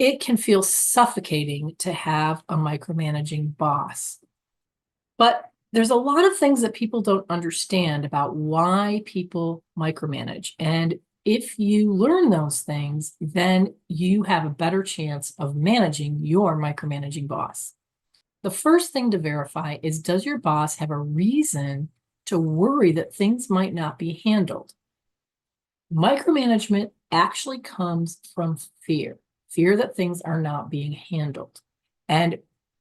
it can feel suffocating to have a micromanaging boss. But there's a lot of things that people don't understand about why people micromanage. And if you learn those things, then you have a better chance of managing your micromanaging boss. The first thing to verify is, does your boss have a reason to worry that things might not be handled? Micromanagement actually comes from fear that things are not being handled. And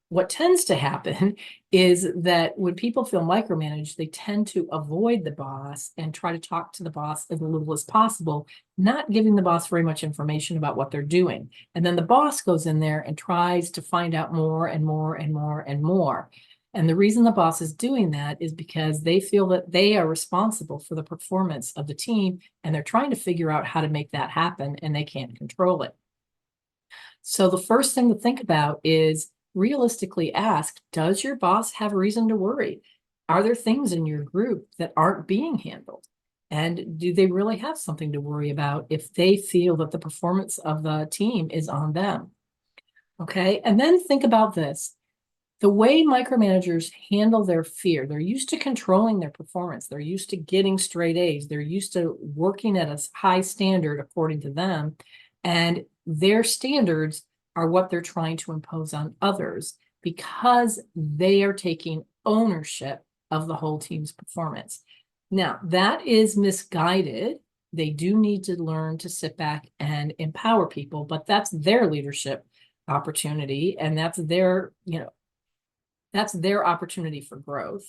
what tends to happen is that when people feel micromanaged, they tend to avoid the boss and try to talk to the boss as little as possible, not giving the boss very much information about what they're doing. And then the boss goes in there and tries to find out more and more and more and more. And the reason the boss is doing that is because they feel that they are responsible for the performance of the team, and they're trying to figure out how to make that happen, and they can't control it. So the first thing to think about is realistically ask, does your boss have a reason to worry? Are there things in your group that aren't being handled? And do they really have something to worry about if they feel that the performance of the team is on them? Okay, and then think about this. The way micromanagers handle their fear, they're used to controlling their performance. They're used to getting straight A's. They're used to working at a high standard according to them. And their standards are what they're trying to impose on others because they are taking ownership of the whole team's performance. Now, that is misguided. They do need to learn to sit back and empower people, but that's their leadership opportunity, and that's their, that's their opportunity for growth.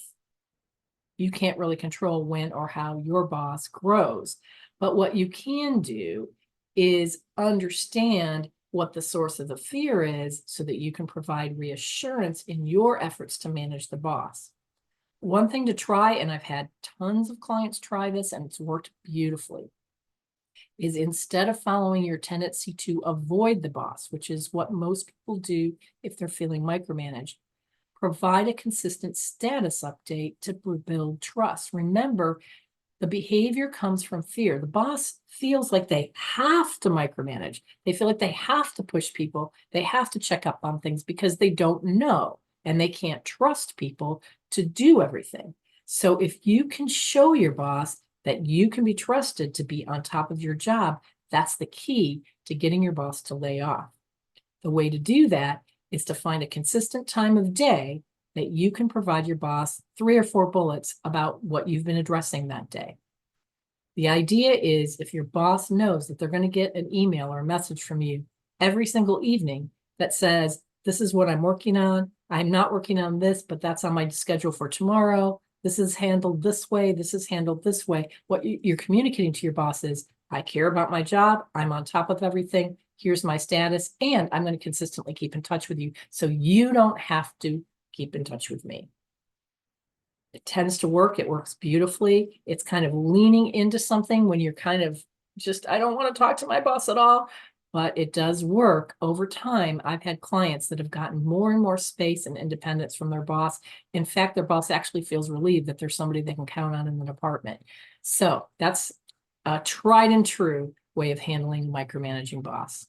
You can't really control when or how your boss grows. But what you can do is understand what the source of the fear is so that you can provide reassurance in your efforts to manage the boss. One thing to try, and I've had tons of clients try this and it's worked beautifully, is instead of following your tendency to avoid the boss, which is what most people do if they're feeling micromanaged, provide a consistent status update to build trust. Remember, the behavior comes from fear. The boss feels like they have to micromanage. They feel like they have to push people. They have to check up on things because they don't know and they can't trust people to do everything. So if you can show your boss that you can be trusted to be on top of your job, that's the key to getting your boss to lay off. The way to do that is to find a consistent time of day that you can provide your boss 3 or 4 bullets about what you've been addressing that day. The idea is if your boss knows that they're going to get an email or a message from you every single evening that says, this is what I'm working on. I'm not working on this, but that's on my schedule for tomorrow. This is handled this way. This is handled this way. What you're communicating to your boss is, I care about my job. I'm on top of everything. Here's my status, and I'm going to consistently keep in touch with you so you don't have to keep in touch with me. It tends to work. It works beautifully. It's kind of leaning into something when you're kind of just, I don't want to talk to my boss at all, but it does work over time. I've had clients that have gotten more and more space and independence from their boss. In fact, their boss actually feels relieved that there's somebody they can count on in the department. So that's a tried and true way of handling micromanaging boss.